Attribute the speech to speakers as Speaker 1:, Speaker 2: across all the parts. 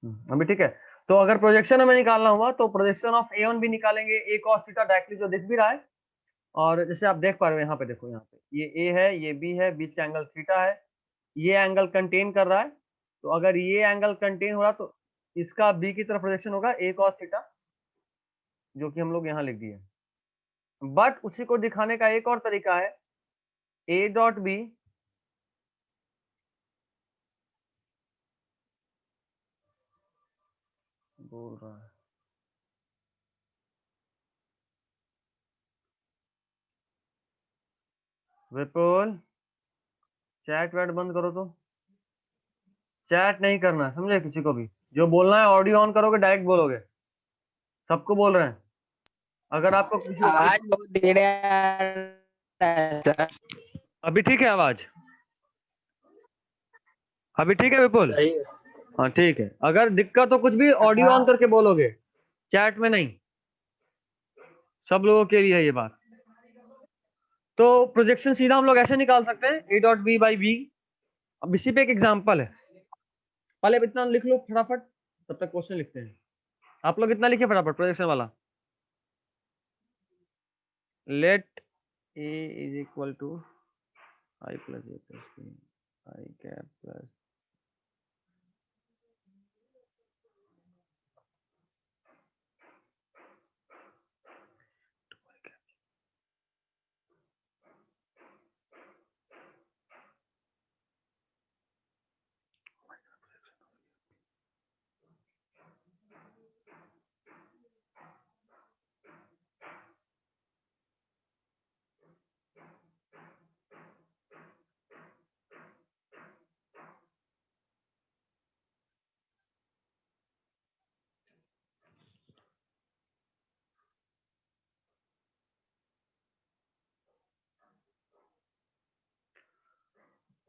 Speaker 1: अभी ठीक है। तो अगर प्रोजेक्शन हमें निकालना हुआ तो projection of A on B निकालेंगे, ए कॉस थीटा डायरेक्टली जो दिख भी रहा है। और जैसे आप देख पा रहे हो यहाँ पे, देखो यहाँ पे ये ए है, ये बी है, बीच का एंगल थीटा है, ये एंगल कंटेन कर रहा है। तो अगर ये एंगल कंटेन हो रहा तो इसका बी की तरफ प्रोजेक्शन होगा ए कॉस थीटा, जो कि हम लोग यहाँ लिख दिए। बट उसी को दिखाने का एक और तरीका है, ए डॉट बी बोल रहा है, विपुल चैट वैट बंद करो, तो चैट नहीं करना, समझे? किसी को भी जो बोलना है ऑडियो ऑन करोगे डायरेक्ट बोलोगे, सबको बोल रहे हैं। अगर आपको कुछ
Speaker 2: आवाज बहुत धीरे आ रहा है सर।
Speaker 1: अभी ठीक है आवाज? अभी ठीक है विपुल?
Speaker 2: सही है।
Speaker 1: हाँ ठीक है। अगर दिक्कत हो कुछ भी ऑडियो ऑन करके बोलोगे, चैट में नहीं, सब लोगों के लिए है ये बात। तो प्रोजेक्शन सीधा हम लोग ऐसे निकाल सकते हैं, A dot B by B. अब इसी पे एक एग्जांपल है, पहले इतना लिख लो फटाफट, तब तक क्वेश्चन लिखते हैं। आप लोग इतना लिखिए फटाफट प्रोजेक्शन वाला। Let A is equal to I plus A plus B I cap plus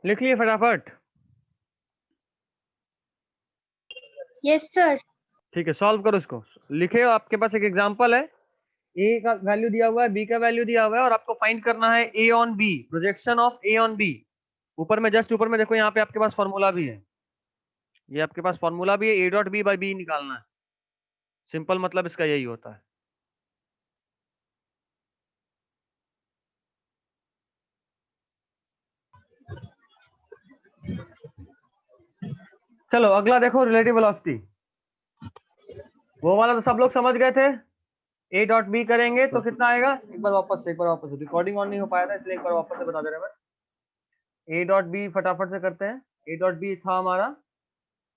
Speaker 1: लिख लिए फटाफट?
Speaker 3: Yes sir.
Speaker 1: ठीक है, सॉल्व करो इसको। लिखे, आपके पास एक एग्जांपल है, ए का वैल्यू दिया हुआ है, बी का वैल्यू दिया हुआ है, और आपको फाइंड करना है A on B, projection of A on B. ऊपर में, जस्ट ऊपर में देखो, यहाँ पे आपके पास फॉर्मूला भी है, ये आपके पास फॉर्मूला भी है, A dot B by B निकालना है। सिंपल मतलब इसका यही होता है। चलो अगला देखो, रिलेटिव वेलोसिटी। वो वाला तो सब लोग समझ गए थे। ए डॉट बी करेंगे तो कितना आएगा, एक बार वापस रिकॉर्डिंग ऑन नहीं हो पाया था, इसलिए एक बार वापस से बता दे रहे हैं। ए डॉट बी फटाफट से करते हैं। ए डॉट बी था हमारा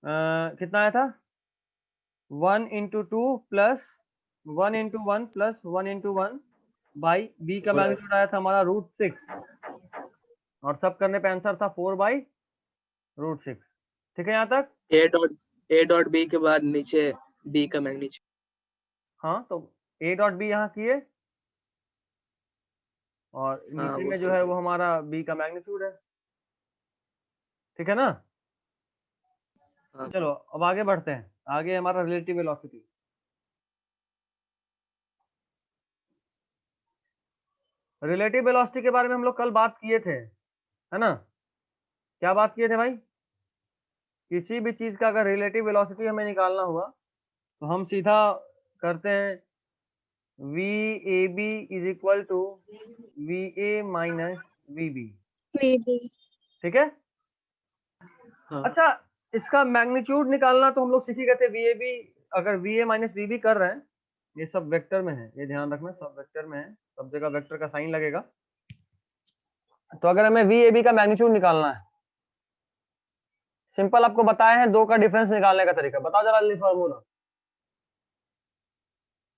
Speaker 1: कितना आया था, 1 into two plus 1 into one plus 1 into one by B का मैग्नीट्यूड आया था हमारा √6, और सब करने पे आंसर था 4/√6। ठीक है यहाँ तक?
Speaker 2: ए डॉट बी के बाद नीचे बी का मैग्नीट्यूड।
Speaker 1: हाँ, तो ए डॉट बी यहाँ किए, और नीचे में जो है वो हमारा बी का मैग्नीट्यूड है। ठीक है ना? चलो अब आगे बढ़ते हैं। आगे हमारा रिलेटिव वेलोसिटी। रिलेटिव वेलोसिटी के बारे में हम लोग कल बात किए थे, है ना? क्या बात किए थे भाई? किसी भी चीज का अगर रिलेटिव वेलोसिटी हमें निकालना हुआ तो हम सीधा करते हैं V A B is equal to V A minus V B. ठीक है? अच्छा, इसका मैग्नीट्यूड निकालना तो हम लोग सीख ही गए थे, वी ए बी, अगर V A minus V B कर रहे हैं, ये सब वेक्टर में है, ये ध्यान रखना, सब वेक्टर में है, सब जगह वेक्टर का साइन लगेगा। तो अगर हमें वी ए बी का मैग्नीट्यूड निकालना है, सिंपल आपको बताए हैं दो का डिफरेंस निकालने का तरीका, बताओ जरा जल्दी फॉर्मूला।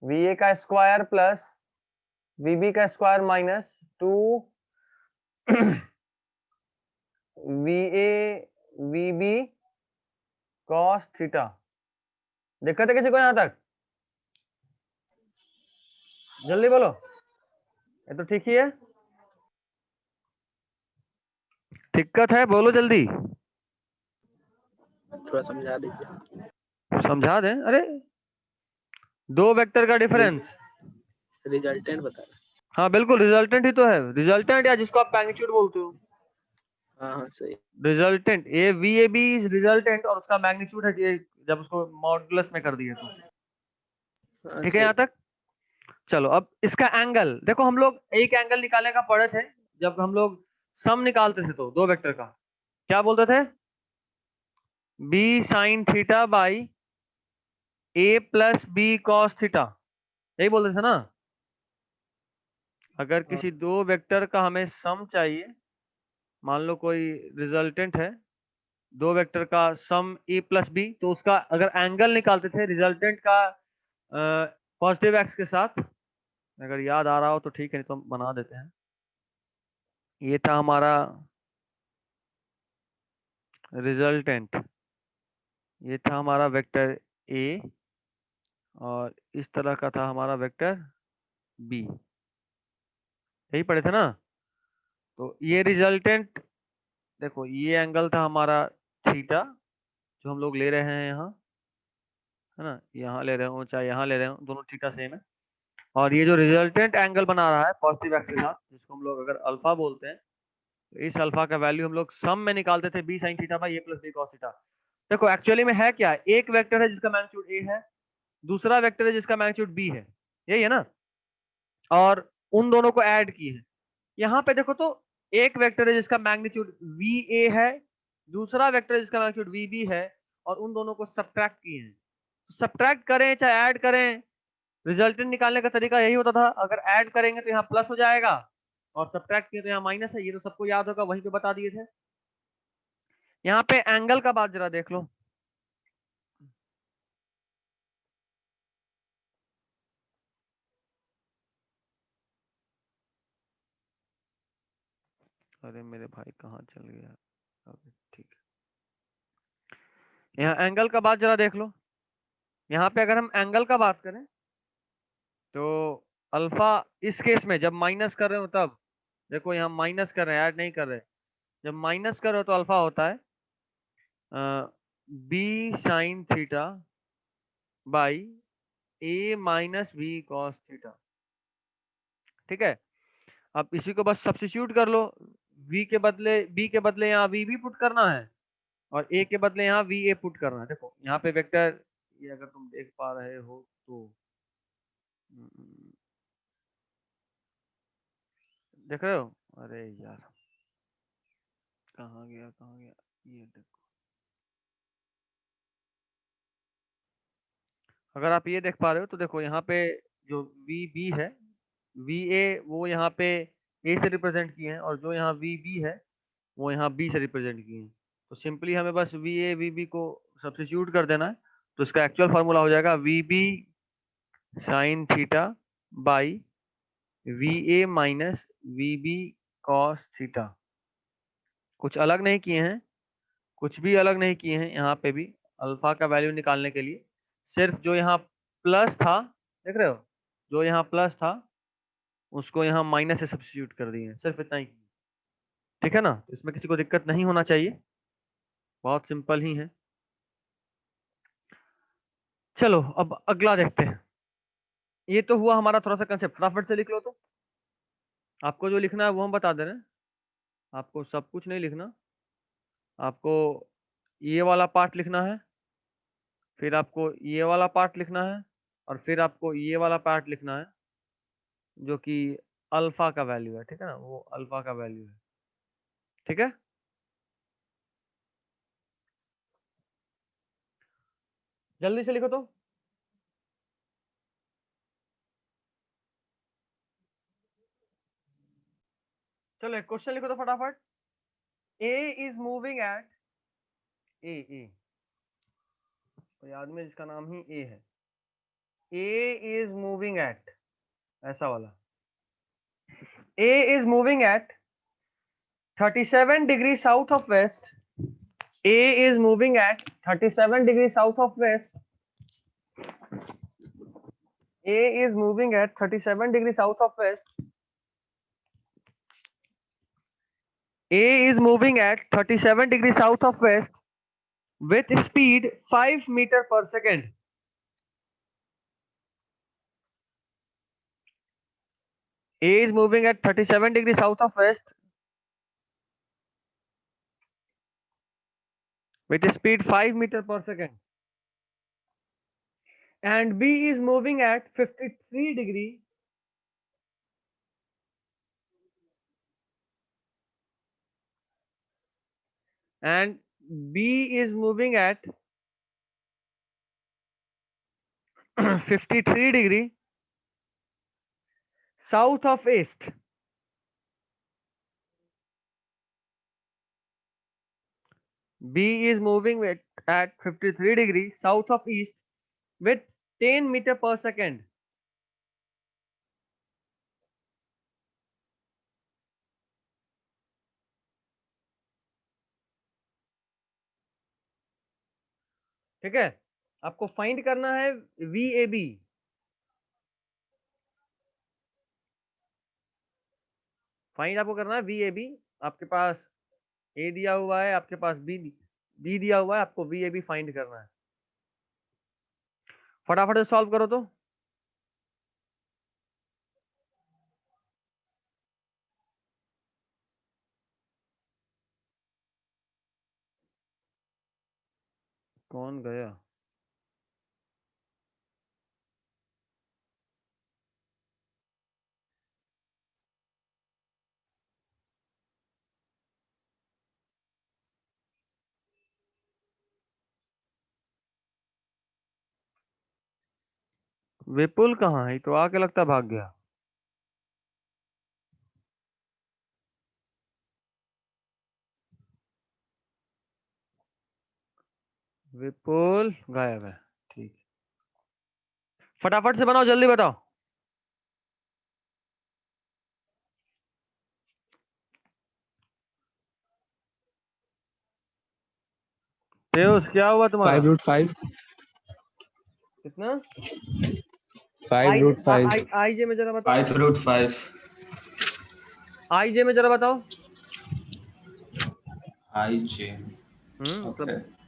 Speaker 1: वी ए का स्क्वायर प्लस वी बी का square minus 2 V A V B cos theta. दिक्कत है किसी को यहां तक? जल्दी बोलो, ये तो ठीक ही है। दिक्कत है? बोलो जल्दी,
Speaker 2: थोड़ा समझा दीजिए।
Speaker 1: समझा दें। अरे दो वेक्टर का डिफरेंस,
Speaker 2: रिजल्टेंट बता रहे।
Speaker 1: हाँ बिल्कुल रिजल्टेंट ही तो है, रिजल्टेंट या जिसको आप मैग्नीट्यूड बोलते हो।
Speaker 2: हाँ हाँ सही।
Speaker 1: Resultant A V A B is resultant और उसका मैग्नीट्यूड है ये, जब उसको मॉडुलस में कर दिए तो।
Speaker 2: हाँ
Speaker 1: ठीक है यहाँ
Speaker 2: सही।
Speaker 1: तक। चलो अब इसका एंगल देखो, हम लोग एक एंगल निकालने का पढ़े थे जब हम लोग सम निकालते थे, तो दो वेक्टर का क्या बोलते थे, B sine theta by A plus B cos theta, यही बोलते थे ना। अगर किसी दो वेक्टर का हमें सम चाहिए, मान लो कोई रिजल्टेंट है दो वेक्टर का सम ए प्लस बी, तो उसका अगर एंगल निकालते थे रिजल्टेंट का पॉजिटिव एक्स के साथ, अगर याद आ रहा हो तो ठीक है, नहीं तो हम बना देते हैं। ये था हमारा रिजल्टेंट, ये था हमारा वेक्टर ए, और इस तरह का था हमारा वेक्टर बी, यही पढ़े थे ना। तो ये रिजल्टेंट देखो, ये एंगल था हमारा थीटा जो हम लोग ले रहे हैं यहाँ, है ना, यहाँ ले रहे हो चाहे यहाँ ले रहे हो, दोनों थीटा सेम है। और ये जो रिजल्टेंट एंगल बना रहा है पॉजिटिव एक्स के साथ, जिसको हम लोग अगर अल्फा बोलते हैं, तो इस अल्फा का वैल्यू हम लोग सम में निकालते थे B sine theta by A plus B cos theta. देखो एक्चुअली में है क्या, एक वेक्टर है जिसका मैग्नीट्यूड ए है, दूसरा वेक्टर है जिसका मैग्नीट्यूड बी है, यही है ना, और उन दोनों को ऐड किए हैं। यहाँ पे देखो तो एक वेक्टर है जिसका मैग्नीट्यूड वी ए है, दूसरा वेक्टर है जिसका मैग्नीट्यूड वी बी है, और उन दोनों को सब्ट्रैक्ट किए हैं। सब्ट्रैक्ट करें चाहे ऐड करें, रिजल्टेंट निकालने का तरीका यही होता था, अगर ऐड करेंगे तो यहाँ प्लस हो जाएगा और सब्ट्रैक्ट किए तो यहाँ माइनस है, ये तो सबको याद होगा, वहीं पे बता दिए थे। यहाँ पे एंगल का बात जरा देख लो, अरे मेरे भाई कहाँ चल गया, ठीक है, यहाँ एंगल का बात जरा देख लो। यहाँ पे अगर हम एंगल का बात करें तो अल्फा इस केस में जब माइनस कर रहे हो तब, देखो यहाँ माइनस कर रहे हैं, ऐड नहीं कर रहे, जब माइनस कर रहे हो तो अल्फा होता है B sine theta by A minus B cos theta. ठीक है, अब इसी को बस सब्स्टिट्यूट कर लो, v के बदले b के बदले यहाँ वी बी पुट करना है और a के बदले यहाँ वी ए पुट करना है। देखो यहाँ पे वेक्टर, ये अगर तुम देख पा रहे हो तो देख रहे हो, अरे यार कहाँ गया कहाँ गया, ये देखो, अगर आप ये देख पा रहे हो तो देखो यहाँ पे जो वी बी है, वी ए वो यहाँ पे ए से रिप्रेजेंट किए हैं, और जो यहाँ वी बी है वो यहाँ बी से रिप्रेजेंट किए हैं। तो सिंपली हमें बस वी ए वी बी को सब्स्टिट्यूट कर देना है, तो इसका एक्चुअल फार्मूला हो जाएगा V B sine theta by V A minus V B cos theta. कुछ अलग नहीं किए हैं, कुछ भी अलग नहीं किए हैं यहाँ पे भी अल्फा का वैल्यू निकालने के लिए, सिर्फ जो यहाँ प्लस था, देख रहे हो, जो यहाँ प्लस था उसको यहाँ माइनस से सब्स्टिट्यूट कर दिए, सिर्फ इतना ही। ठीक है ना, तो इसमें किसी को दिक्कत नहीं होना चाहिए, बहुत सिंपल ही है। चलो अब अगला देखते हैं। ये तो हुआ हमारा थोड़ा सा कंसेप्ट, फटाफट से लिख लो। तो आपको जो लिखना है वो हम बता दे रहे हैं, आपको सब कुछ नहीं लिखना, आपको ये वाला पार्ट लिखना है, फिर आपको ये वाला पार्ट लिखना है, और फिर आपको ये वाला पार्ट लिखना है जो कि अल्फा का वैल्यू है। ठीक है ना, वो अल्फा का वैल्यू है। ठीक है, जल्दी से लिखो तो। चलो एक क्वेश्चन लिखो तो फटाफट। ए इज मूविंग एट ए कोई आदमी जिसका नाम ही ए है, ए इज मूविंग एट, ऐसा वाला, A is moving at 37 degree south of west, A is moving at 37 degrees south of west. A is moving at 37 degrees south of west. A is moving at 37 degrees south of west with speed 5 meter per second. A is moving at 37 degrees south of west with speed 5 meter per second, and B is moving at 53 degree and B is moving at 53 degree south of east. B is moving at 53 degree south of east with 10 meter per second. ठीक है, आपको find करना है VAB। Find आपको करना है VAB। आपके पास A दिया हुआ है, आपके पास B दिया हुआ है, आपको VAB फाइंड करना है। फटाफट से सॉल्व करो तो। कौन गया? विपुल कहाँ है? तो आके लगता भाग गया। विपुल गायब है। ठीक, फटाफट से बनाओ, जल्दी बताओ। पीयूष क्या हुआ तुम्हारा?
Speaker 4: 5√5
Speaker 1: कितना?
Speaker 4: 5√5
Speaker 1: आईजे में जरा बताओ।
Speaker 5: 5√5
Speaker 1: आईजे में जरा बताओ।
Speaker 5: IJ
Speaker 1: मतलब
Speaker 5: ओके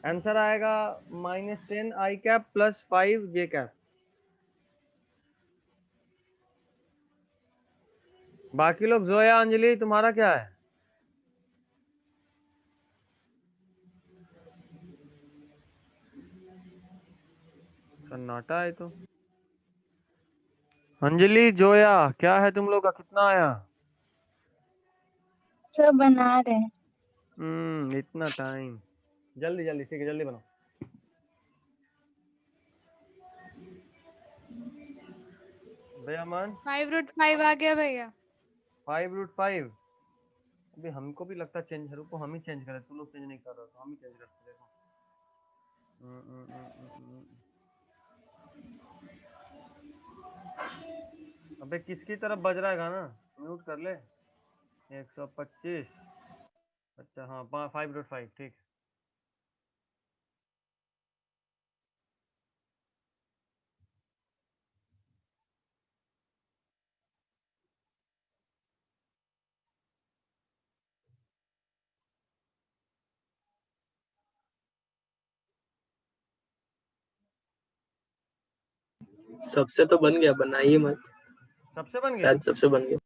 Speaker 1: आंसर आएगा -10 आई कैप प्लस 5 जे कैप। बाकी लोग जोया अंजलि तुम्हारा क्या है? सन्नाटा है तो। अंजलि जोया क्या है तुम लोग का? कितना आया?
Speaker 3: सर बना रहे हैं।
Speaker 1: इतना टाइम। जल्दी जल्दी, ठीक है, जल्दी बनाओ। भैया मान
Speaker 6: 5√5 आ गया भैया।
Speaker 1: 5√5। अभी हमको भी लगता चेंज, रुको हम ही चेंज करें, तुम लोग चेंज नहीं कर रहे तो हम ही चेंज करते। देखो अबे किसकी तरफ बज रहा है गाना? म्यूट कर ले। 125। अच्छा हाँ, 5.5 ठीक।
Speaker 2: सबसे तो बन गया, बनाइए मत।
Speaker 1: सबसे बन गया?
Speaker 2: शायद सबसे बन गया।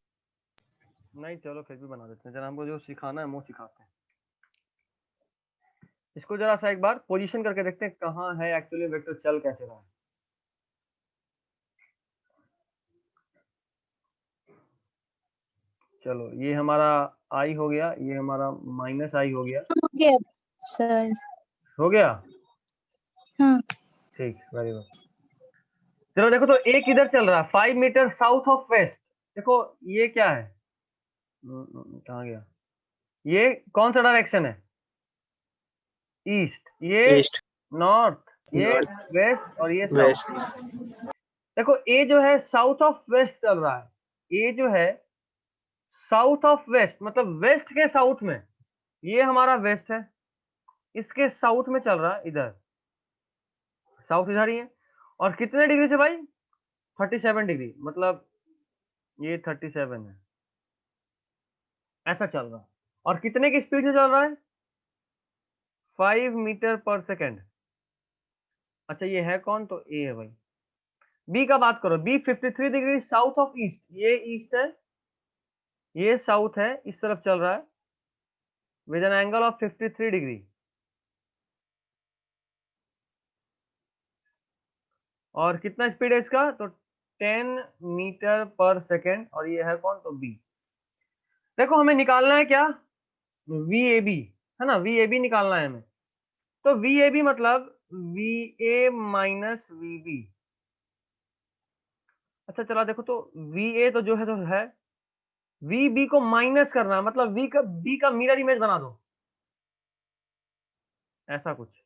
Speaker 1: नहीं चलो फिर भी बना देते हैं, जरा हमको जो सिखाना है वो सिखाते हैं। इसको जरा सा एक बार पोजीशन करके देखते हैं कहाँ है एक्चुअली वेक्टर, चल कैसे रहा है। चलो ये हमारा आई हो गया, ये हमारा -i हो गया।
Speaker 3: हो गया सर।
Speaker 1: हो गया?
Speaker 3: हाँ
Speaker 1: ठीक, वेरी गुड। चलो देखो तो एक इधर चल रहा है 5 मीटर साउथ ऑफ वेस्ट। देखो ये क्या है? कहाँ गया? ये कौन सा डायरेक्शन है? ईस्ट, ये
Speaker 2: ईस्ट,
Speaker 1: नॉर्थ, ये
Speaker 2: नॉर्थ,
Speaker 1: वेस्ट और ये साउथ।
Speaker 2: वेस्ट।
Speaker 1: देखो ए जो है साउथ ऑफ वेस्ट चल रहा है। ए जो है साउथ ऑफ वेस्ट मतलब वेस्ट के साउथ में, ये हमारा वेस्ट है, इसके साउथ में चल रहा है, इधर साउथ इधर ही है। और कितने डिग्री से भाई? 37 डिग्री, मतलब ये 37 है, ऐसा चल रहा है। और कितने की स्पीड से चल रहा है? 5 मीटर पर सेकेंड। अच्छा ये है कौन? तो ए है भाई। बी का बात करो, B 53 degree south of east, ये ईस्ट है, ये साउथ है, इस तरफ चल रहा है। With an angle of 53 degree. और कितना स्पीड है इसका? तो 10 मीटर पर सेकेंड, और ये है कौन? तो बी। देखो हमें निकालना है क्या? VAB, है ना, VAB निकालना है हमें। तो VAB मतलब VA माइनस VB। अच्छा चला देखो, तो VA तो जो है VB को माइनस करना, मतलब B का मिरर इमेज बना दो, ऐसा कुछ।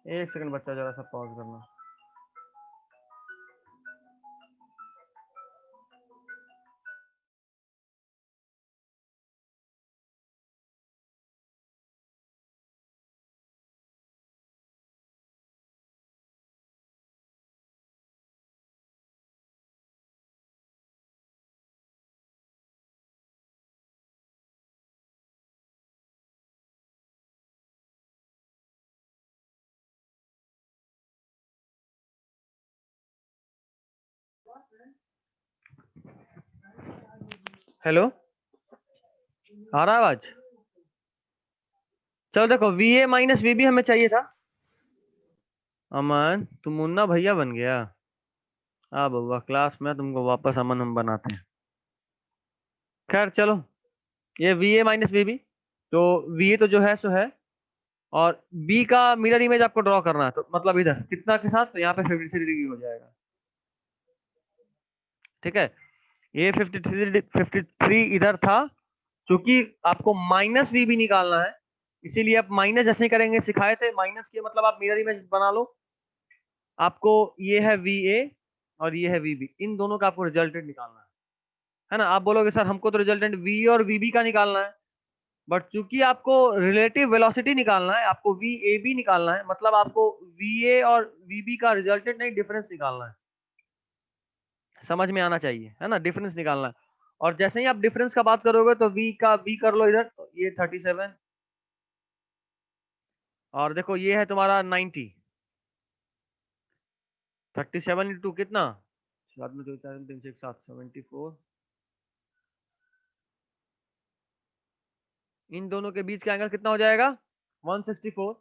Speaker 1: एक सेकंड बच्चा, जरा सा पॉज करना। हेलो, आ रहा है आवाज? चलो देखो, VA माइनस VB हमें चाहिए था। अमन, तुम मुन्ना भैया बन गया। हाँ बउआ, क्लास में तुमको वापस अमन हम बनाते हैं। खैर चलो, ये VA माइनस VB, तो VA तो जो है सो है, और B का मिरर इमेज आपको ड्रॉ करना है, तो मतलब इधर कितना के साथ? तो यहाँ पे 53 डिग्री हो जाएगा। ठीक है, ये 53 इधर था, क्योंकि आपको माइनस VB निकालना है, इसीलिए आप माइनस जैसे ही करेंगे, सिखाए थे माइनस के मतलब आप मिरर इमेज बना लो। आपको ये है VA और ये है VB, इन दोनों का आपको रिजल्टेंट निकालना है ना। आप बोलोगे सर हमको तो रिजल्टेंट VA और VB का निकालना है, बट चूंकि आपको रिलेटिव वेलोसिटी निकालना है, आपको VAB निकालना है, मतलब आपको VA और VB का रिजल्टेंट नहीं, डिफरेंस निकालना है। समझ में आना चाहिए, है ना, डिफरेंस निकालना है। और जैसे ही आप डिफरेंस का बात करोगे तो V का B कर लो इधर, तो ये 37, और देखो ये है तुम्हारा 90। 37 इंटू कितना? 7 में 2 4 3 6 7 74। इन दोनों के बीच का एंगल कितना हो जाएगा? 164,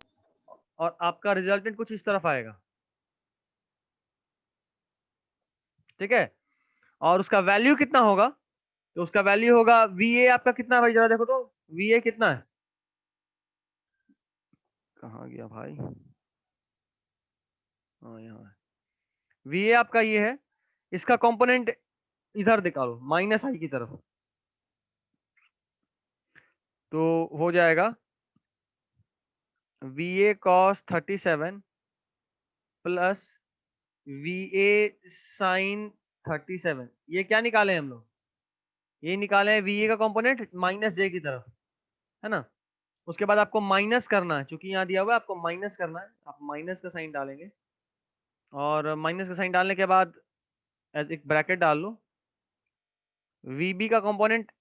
Speaker 1: और आपका रिजल्टेंट कुछ इस तरफ आएगा। ठीक है, और उसका वैल्यू कितना होगा? तो उसका वैल्यू होगा VA आपका कितना है भाई, जरा देखो तो VA कितना है? कहाँ गया भाई? हाँ यहाँ है। VA आपका ये है, इसका कंपोनेंट इधर निकालो, माइनस आई की तरफ, तो हो जाएगा VA cos 37 plus VA sin 37। ये क्या निकाले हम लोग? ये निकाले हैं VA का कंपोनेंट माइनस J की तरफ, है ना। उसके बाद आपको माइनस करना है, चूंकि यहाँ दिया हुआ है आपको माइनस करना है, आप माइनस का साइन डालेंगे, और माइनस का साइन डालने के बाद एज एक ब्रैकेट डाल लो, VB का कंपोनेंट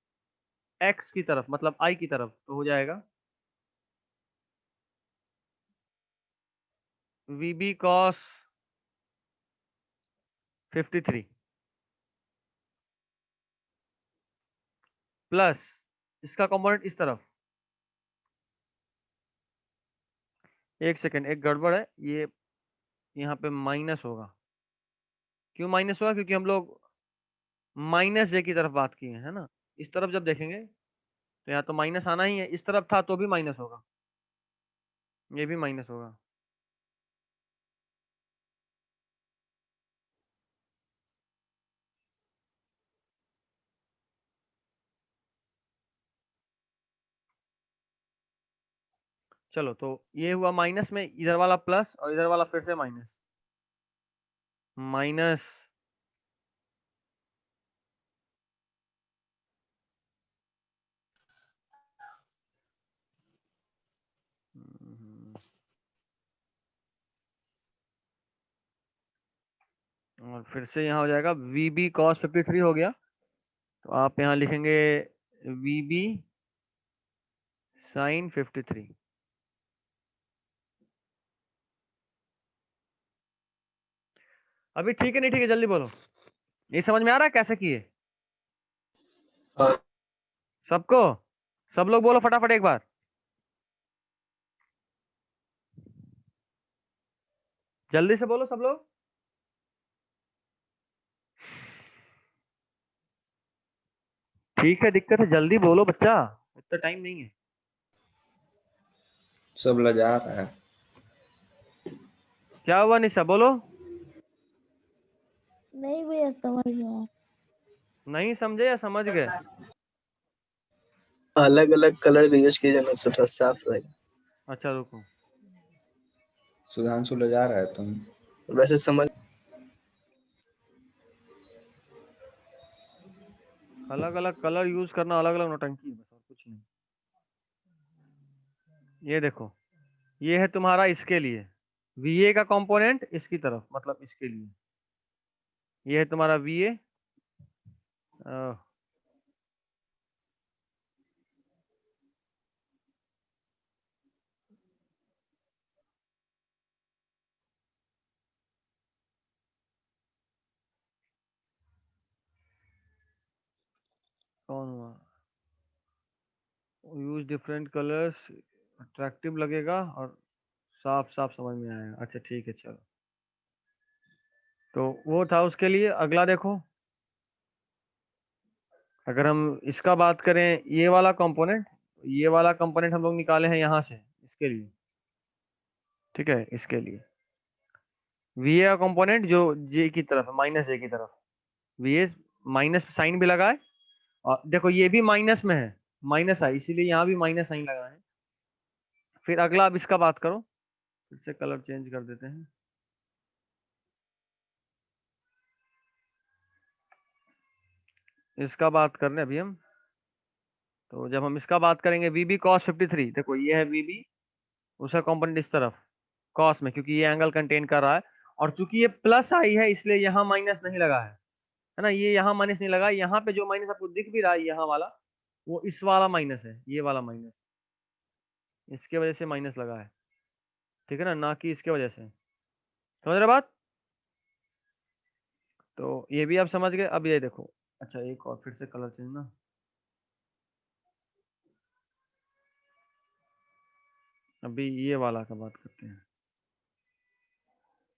Speaker 1: x की तरफ, मतलब I की तरफ, तो हो जाएगा VB cos 53 प्लस इसका कंपोनेंट इस तरफ। एक सेकेंड, एक गड़बड़ है, ये यहाँ पे माइनस होगा। क्यों माइनस होगा? क्योंकि हम लोग माइनस J की तरफ बात किए हैं, है ना। इस तरफ जब देखेंगे तो यहाँ तो माइनस आना ही है, इस तरफ था तो भी माइनस होगा, ये भी माइनस होगा। चलो, तो ये हुआ माइनस में, इधर वाला प्लस और इधर वाला फिर से माइनस, माइनस और फिर से यहाँ हो जाएगा VB cos 53 हो गया, तो आप यहाँ लिखेंगे VB sin 53। अभी ठीक है नहीं ठीक है, जल्दी बोलो, ये समझ में आ रहा है कैसे किए?
Speaker 2: हाँ।
Speaker 1: सबको, सब लोग बोलो फटाफट एक बार। जल्दी से बोलो सब लोग। ठीक है, दिक्कत है, जल्दी बोलो बच्चा, इतना टाइम नहीं है।
Speaker 4: सब लजा रहा है।
Speaker 1: क्या हुआ निशा, बोलो।
Speaker 3: नहीं भैया समझ गया।
Speaker 1: नहीं समझे या समझ गए?
Speaker 2: अलग अलग कलर यूज किए जाना से थोड़ा साफ रहेगा।
Speaker 1: अच्छा रुको,
Speaker 4: सुधांशु लजा रहा है तुम।
Speaker 2: वैसे समझ।
Speaker 1: अलग अलग कलर यूज करना अलग अलग नौटंकी है, बस और कुछ नहीं। ये देखो, ये है तुम्हारा इसके लिए VA का कंपोनेंट, इसकी तरफ मतलब इसके लिए ये है तुम्हारा VA। कौन हुआ? यूज डिफरेंट कलर्स, अट्रैक्टिव लगेगा और साफ साफ समझ में आएगा। अच्छा ठीक है, चलो, तो वो था उसके लिए। अगला देखो, अगर हम इसका बात करें, ये वाला कंपोनेंट, ये वाला कंपोनेंट हम लोग निकाले हैं यहाँ से इसके लिए, ठीक है, इसके लिए VA का कंपोनेंट जो J की तरफ है, माइनस J की तरफ, VA माइनस साइन भी लगा है, और देखो ये भी माइनस में है, माइनस आई, इसीलिए यहाँ भी माइनस साइन लगा है। फिर अगला अब इसका बात करो, फिर से कलर चेंज कर देते हैं। इसका बात करने अभी हम, तो जब हम इसका बात करेंगे VB cos 53, देखो ये है VB, उसका कंपोनेंट इस तरफ cos में, क्योंकि ये एंगल कंटेन कर रहा है, और चूंकि ये प्लस आई है इसलिए यहाँ माइनस नहीं लगा है ना, ये यहाँ माइनस नहीं लगा। यहाँ पे जो माइनस आपको दिख भी रहा है यहाँ वाला, वो इस वाला माइनस है, ये वाला माइनस, इसके वजह से माइनस लगा है, ठीक है ना, ना कि इसके वजह से। समझ रहे बात? तो ये भी आप समझ गए। अब ये देखो, अच्छा एक और फिर से कलर चेंज ना, अभी ये वाला का बात करते हैं।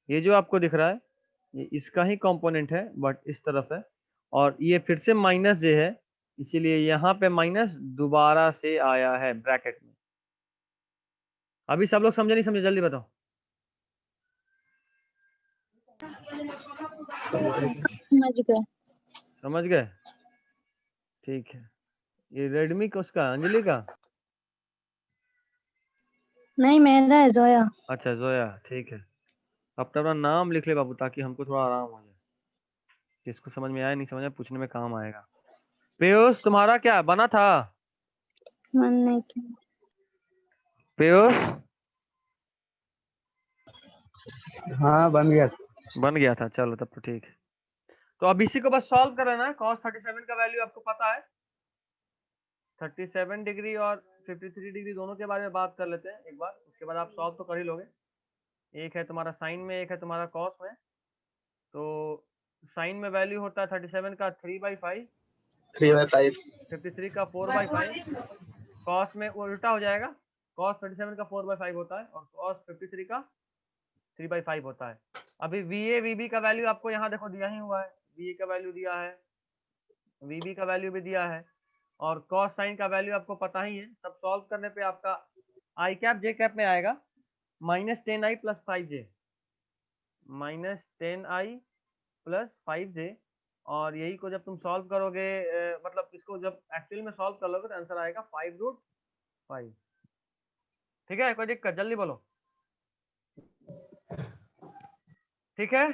Speaker 1: ये जो आपको दिख रहा है, ये इसका ही कंपोनेंट है बट इस तरफ है, और ये फिर से माइनस जे है, इसीलिए यहाँ पे माइनस दोबारा से आया है ब्रैकेट में। अभी सब लोग समझे नहीं समझे, जल्दी बताओ।
Speaker 3: समझ गए।
Speaker 1: समझ गए, ठीक है। ये रेडमी का, उसका अंजलि का,
Speaker 3: नहीं मेरा है जोया।
Speaker 1: अच्छा जोया, ठीक है। अब तो अपना नाम लिख ले बाबू, ताकि हमको थोड़ा आराम हो जाए, जिसको समझ में आया नहीं समझ में पूछने में काम आएगा। पीयूष तुम्हारा क्या बना था?
Speaker 3: मन नहीं किया।
Speaker 1: पीयूष
Speaker 5: हाँ बन गया।
Speaker 1: बन गया था, चलो तब तो ठीक है। तो अब इसी को बस सॉल्व कर लेना है। cos 37 का वैल्यू आपको पता है, 37 डिग्री और 53 डिग्री दोनों के बारे में बात कर लेते हैं एक बार, उसके बाद आप सॉल्व तो कर ही लोगे। एक है तुम्हारा साइन में, एक है तुम्हारा कॉस में। तो साइन में वैल्यू होता है 37 का 3/5,
Speaker 2: 3/5।
Speaker 1: 53 का 4/5, कॉस में वो उल्टा हो जाएगा, cos 37 का 4/5 होता है और cos 53 का 3/5 होता है। अभी VA VB का वैल्यू आपको यहाँ देखो दिया ही हुआ है, VA का वैल्यू दिया है, VB का वैल्यू भी दिया है, और cos साइन का वैल्यू आपको पता ही है। सब सॉल्व करने पे आपका आई कैप जे कैप में आएगा -10i + 5j, -10i + 5j। और यही को जब तुम सॉल्व करोगे, मतलब इसको जब एक्चुअल में सॉल्व कर लोगे तो आंसर आएगा 5√5। ठीक है, कोई दिक्कत? जल्दी बोलो। ठीक है,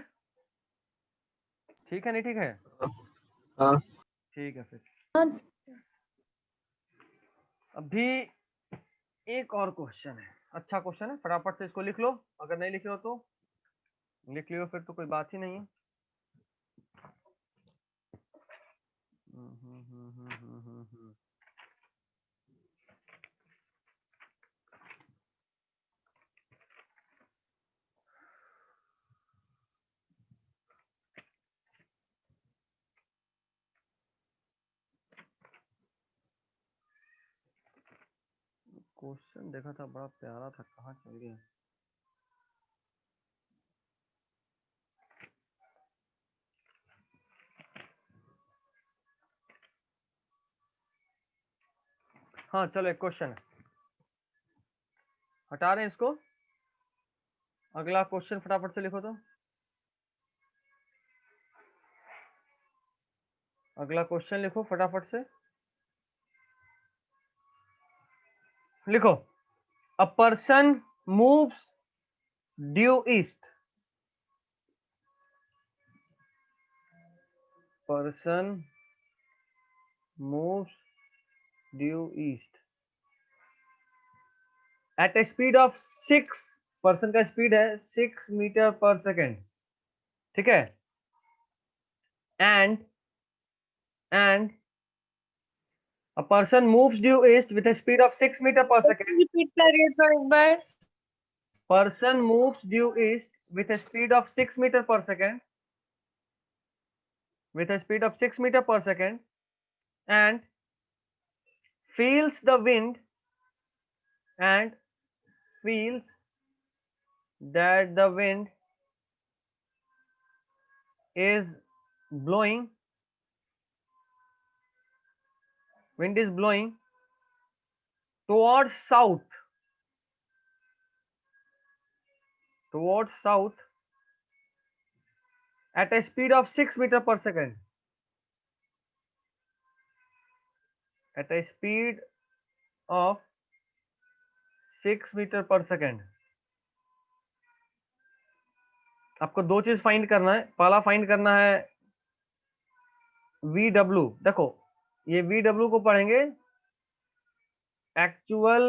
Speaker 1: ठीक है नहीं ठीक है?
Speaker 2: हाँ।
Speaker 1: ठीक है फिर अभी एक और क्वेश्चन है, अच्छा क्वेश्चन है, फटाफट से इसको लिख लो। अगर नहीं लिखे हो तो लिख लियो, फिर तो कोई बात ही नहीं है। क्वेश्चन देखा था, बड़ा प्यारा था, कहाँ चल गया? हाँ चलो एक क्वेश्चन हटा रहे हैं इसको, अगला क्वेश्चन फटाफट से लिखो तो। अगला क्वेश्चन लिखो फटाफट से, लिखो। A person moves due east. Person moves due east eight A speed of 6, person का स्पीड है 6 मीटर पर सेकेंड, ठीक है। And a person moves due east with a speed of 6 meter per second.
Speaker 6: Repeat करिए तो एक बार।
Speaker 1: Person moves due east with a speed of 6 meter per second. With a speed of 6 meter per second, and feels the wind, and feels that the wind is blowing. Wind is blowing towards south. Towards south at a speed of 6 meter per second. At a speed of 6 metre पर second. आपको दो चीज find करना है। पहला find करना है VW। देखो ये VW को पढ़ेंगे एक्चुअल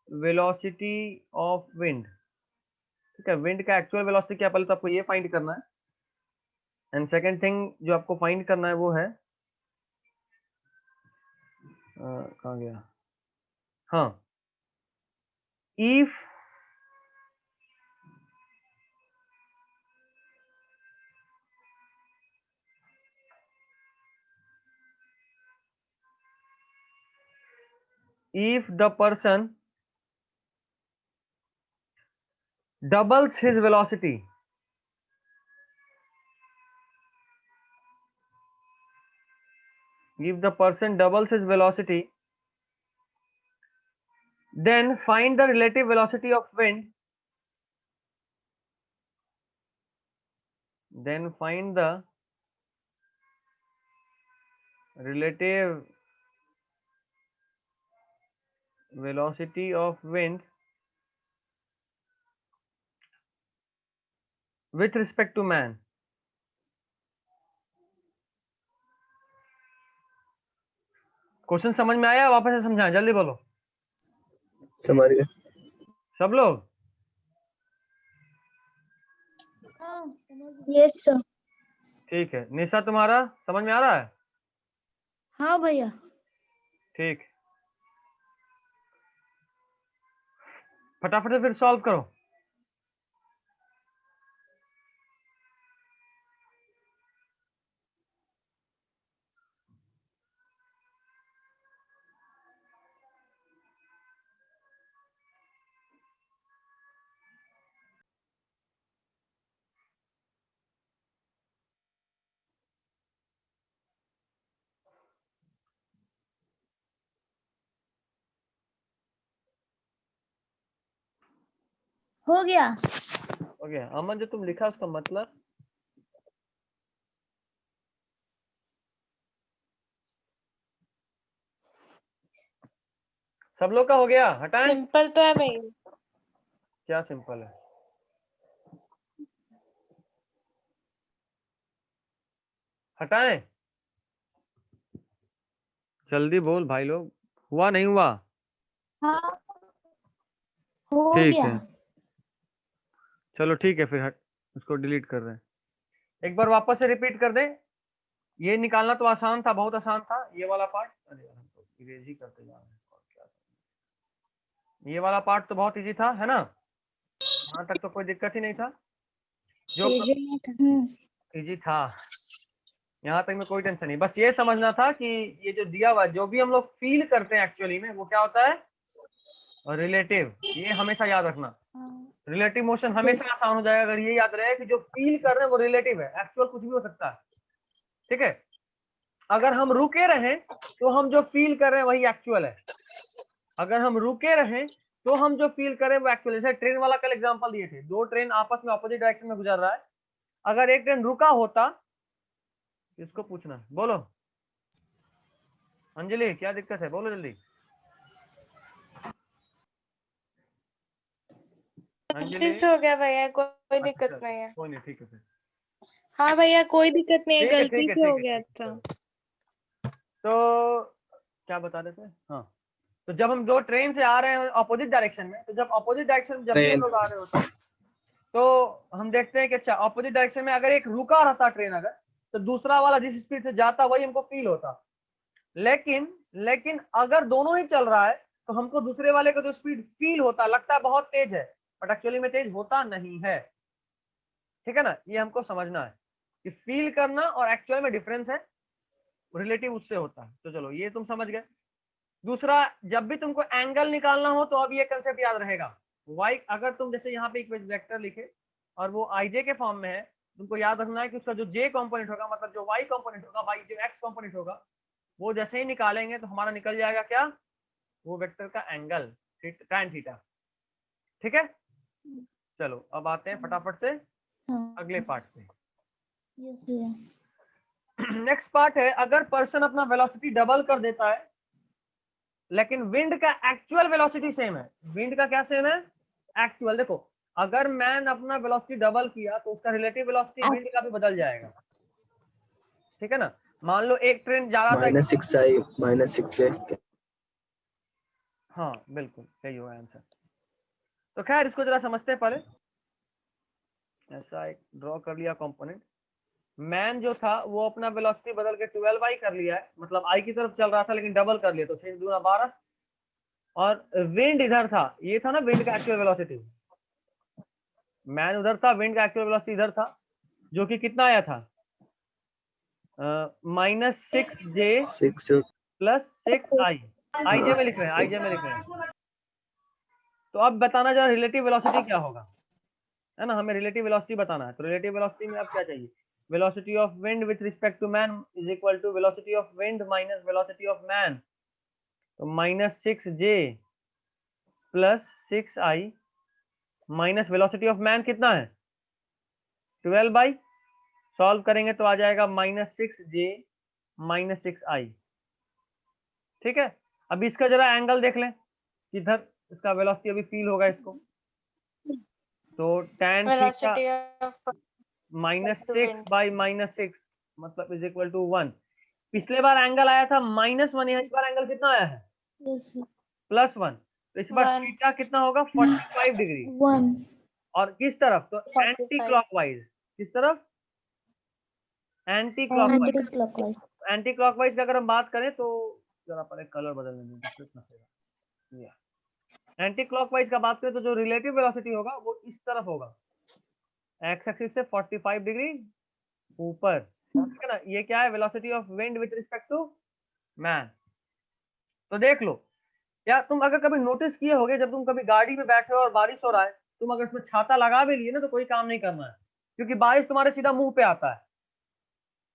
Speaker 1: वेलोसिटी ऑफ विंड, ठीक है। विंड का एक्चुअल वेलोसिटी क्या, पहले तो आपको ये फाइंड करना है। एंड सेकेंड थिंग जो आपको फाइंड करना है वो है कहाँ गया, हाँ, if the person doubles his velocity, if the person doubles his velocity, then find the relative velocity of wind, then find the relative velocity of wind with respect to man। Question समझ में आया? वापस से समझाएं, जल्दी बोलो
Speaker 2: समझ गए।
Speaker 1: सब लोग।
Speaker 3: Yes sir.
Speaker 1: ठीक है, निशा तुम्हारा समझ में आ रहा है?
Speaker 3: हाँ भैया।
Speaker 1: ठीक, फटाफट से फिर सॉल्व करो।
Speaker 3: हो गया।
Speaker 1: हो गया। अमन जो तुम लिखा उसका मतलब सब लोग का हो गया? हटाएं।
Speaker 6: सिंपल तो है भैया।
Speaker 1: क्या सिंपल है? हटाएं, जल्दी बोल भाई लोग, हुआ नहीं हुआ?
Speaker 3: हाँ हो
Speaker 1: ठीक
Speaker 3: गया।
Speaker 1: है, चलो ठीक है, फिर हट, उसको डिलीट कर रहे हैं। एक बार वापस से रिपीट कर दें। ये निकालना तो आसान था, बहुत आसान था ये वाला पार्ट। अरे हम तो इरेज ही करते जा रहे हैं और क्या। ये वाला पार्ट तो बहुत इजी था, है ना? यहाँ तक तो कोई दिक्कत ही नहीं था। जो इजी था, यहाँ तक में कोई टेंशन नहीं। बस ये समझना था कि ये जो दिया हुआ, जो भी हम लोग फील करते हैं एक्चुअली में, वो क्या होता है? और रिलेटिव, ये हमेशा याद रखना।
Speaker 3: हाँ,
Speaker 1: रिलेटिव मोशन हमेशा आसान हो जाएगा अगर ये याद रहे कि जो फील कर रहे हैं वो रिलेटिव है, एक्चुअल कुछ भी हो सकता है। ठीक है, अगर हम रुके रहें तो हम जो फील कर रहे हैं वही एक्चुअल है, अगर हम रुके रहें तो हम जो फील करें वो एक्चुअल। जैसे ट्रेन वाला कल एग्जांपल दिए थे, दो ट्रेन आपस में ऑपोजिट डायरेक्शन में गुजर रहा है, अगर एक ट्रेन रुका होता, इसको पूछना, बोलो अंजलि क्या दिक्कत है, बोलो जल्दी। अंजलि
Speaker 6: गलती से हो गया भैया, कोई दिक्कत
Speaker 1: अच्छा,
Speaker 6: नहीं है।
Speaker 1: कोई नहीं, ठीक है फिर,
Speaker 6: हाँ भैया कोई दिक्कत नहीं है,
Speaker 1: ठीक है,
Speaker 6: गलती
Speaker 1: ठीक है,
Speaker 6: से हो
Speaker 1: ठीक है,
Speaker 6: गया
Speaker 1: ठीक है,
Speaker 6: था।
Speaker 1: चलो। तो क्या बता रहे थे, हाँ, तो जब हम दो ट्रेन से आ रहे हैं ऑपोजिट डायरेक्शन में, तो जब ऑपोजिट डायरेक्शन में जब भी हम
Speaker 2: ट्रेन
Speaker 1: लोग आ रहे होते हैं तो हम देखते हैं कि अच्छा ऑपोजिट डायरेक्शन में अगर एक रुका रहता ट्रेन अगर, तो दूसरा वाला जिस स्पीड से जाता वही हमको फील होता। लेकिन अगर दोनों ही चल रहा है तो हमको दूसरे वाले का जो स्पीड फील होता लगता है बहुत तेज है, बट एक्चुअली में तेज होता नहीं है। ठीक है ना, ये हमको समझना है कि फील करना और एक्चुअल में डिफरेंस है, रिलेटिव उससे होता है। तो चलो ये तुम समझ गए। दूसरा, जब भी तुमको एंगल निकालना हो तो अब ये कंसेप्ट याद रहेगा। वाई, अगर तुम जैसे यहाँ पे एक वेक्टर लिखे और वो आईजे के फॉर्म में है, तुमको याद रखना है कि उसका जो जे कंपोनेंट होगा, मतलब जो वाई कंपोनेंट होगा, वाई जो एक्स कंपोनेंट होगा, वो जैसे ही निकालेंगे तो हमारा निकल जाएगा क्या, वो वेक्टर का एंगल tan थीटा। ठीक है, चलो अब आते हैं फटाफट से
Speaker 3: हाँ,
Speaker 1: अगले पार्ट पे।
Speaker 3: यस भैया।
Speaker 1: नेक्स्ट पार्ट है, अगर पर्सन अपना वेलोसिटी डबल कर देता है लेकिन विंड का एक्चुअल वेलोसिटी सेम है। विंड का क्या सेम है, एक्चुअल। देखो अगर मैन अपना वेलोसिटी डबल किया तो उसका रिलेटिव वेलोसिटी विंड का भी बदल जाएगा। ठीक है ना, मान लो एक ट्रेन जा रहा था,
Speaker 2: -6i -6j।
Speaker 1: हाँ बिल्कुल सही होगा आंसर। तो खैर इसको जरा समझते हैं पहले। ऐसा एक ड्रॉ कर लिया कंपोनेंट, मैन जो था वो अपना वेलोसिटी बदल के 12i कर लिया है, मतलब आई की तरफ चल रहा था लेकिन डबल कर लिया, तो 6 दूना 12। और विंड इधर था, ये था ना विंड का एक्चुअल वेलोसिटी, मैन उधर था, विंड का एक्चुअल वेलोसिटी इधर था, जो कि कितना आया था, -6j
Speaker 2: 6
Speaker 1: + 6i। आईजे में लिख रहे हैं, आईजे में लिख रहे हैं। तो अब बताना जरा रिलेटिव वेलोसिटी क्या होगा, है ना, हमें रिलेटिव वेलोसिटी बताना है। तो रिलेटिव वेलोसिटी में अब क्या चाहिए, velocity of wind with respect to man is equal to velocity of wind minus velocity of man. तो -6j + 6i minus velocity of man कितना है 12i। सॉल्व करेंगे तो आ जाएगा -6j - 6i। ठीक है, अब इसका जरा एंगल देख लें, इधर इसका वेलोसिटी अभी फील होगा इसको, तो tan theta
Speaker 6: velocity of
Speaker 1: -6 by -6 मतलब इज इक्वल टू 1। पिछले बार एंगल आया था -1, इस बार एंगल कितना आया है
Speaker 3: यस
Speaker 1: +1, तो इस बार
Speaker 6: 1
Speaker 1: थीटा कितना होगा 45 डिग्री।
Speaker 3: 1
Speaker 1: और किस तरफ, तो एंटी
Speaker 6: 45
Speaker 1: क्लॉकवाइज, किस तरफ, anti
Speaker 3: anti
Speaker 1: clockwise.
Speaker 3: Clockwise.
Speaker 1: Anti clockwise की अगर हम बात करें तो जरा पहले कलर बदलने दें, डिफरेंस ना होगा। एंटी क्लॉकवाइज का बात करें तो जो रिलेटिव वेलोसिटी होगा वो इस तरफ होगा, एक्स एक्सिस से 45 डिग्री ऊपर। ठीक है ना, ये क्या है, velocity of wind with respect to man. तो देख लो, या तुम अगर कभी नोटिस किए होगे, जब तुम कभी गाड़ी में बैठे हो और बारिश हो रहा है, तुम अगर उसमें छाता लगा भी लिए ना तो कोई काम नहीं करना है, क्योंकि बारिश तुम्हारे सीधा मुंह पे आता है।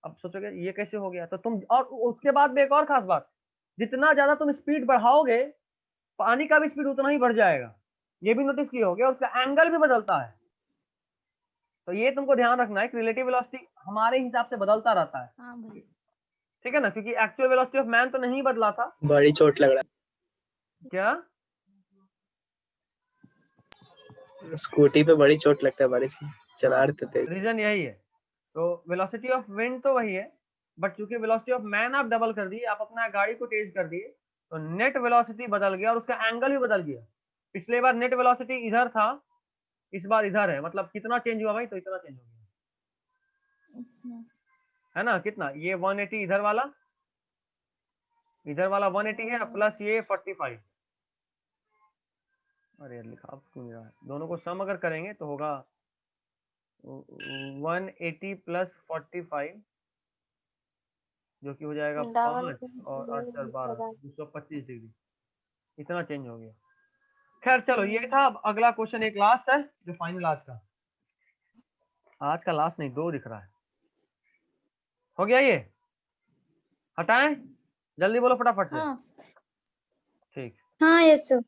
Speaker 1: अब सोचोगे ये कैसे हो गया, तो तुम, और उसके बाद में एक और खास बात, जितना ज्यादा तुम स्पीड बढ़ाओगे पानी का भी स्पीड उतना ही बढ़ जाएगा, ये भी नोटिस किए होगे, और उसका एंगल भी बदलता है। तो ये तुमको ध्यान रखना है कि रिलेटिव वेलोसिटी हमारे हिसाब से बदलता रहता है।
Speaker 3: हाँ भैया।
Speaker 1: ठीक है ना, क्योंकि एक्चुअल वेलोसिटी ऑफ मैन तो नहीं बदला था।
Speaker 2: बड़ी चोट लग रहा
Speaker 1: क्या,
Speaker 2: है, स्कूटी पे बड़ी चोट लगता है बारिश में, चला रहे थे।
Speaker 1: रीजन यही है। तो वेलोसिटी ऑफ विंड तो वही है, बट चूंकि वेलोसिटी ऑफ मैन आप डबल कर दिए, आप अपना गाड़ी को तेज कर दिए, तो नेट वेलोसिटी बदल गया और उसका एंगल भी बदल गया। पिछले बार नेट वेलोसिटी इधर था, इस बार इधर है, मतलब कितना चेंज हुआ भाई, तो इतना चेंज हो गया,
Speaker 3: इतना।
Speaker 1: है ना, कितना, ये 180 इधर वाला 180 है, प्लस ये 45। अरे यार लिखा अब क्यों नहीं रहा है, दोनों को सम अगर करेंगे तो होगा 180 + 45, जो कि हो जाएगा 5 और 8 × 12 225 डिग्री, इतना चेंज हो गया। खैर चलो ये था। अब अगला क्वेश्चन एक लास्ट है जो फाइनल आज का लास्ट नहीं, 2 दिख रहा है। हो गया ये? हटाएं? जल्दी बोलो फटाफट से।
Speaker 3: हाँ
Speaker 1: ठीक,
Speaker 6: हाँ यस सर।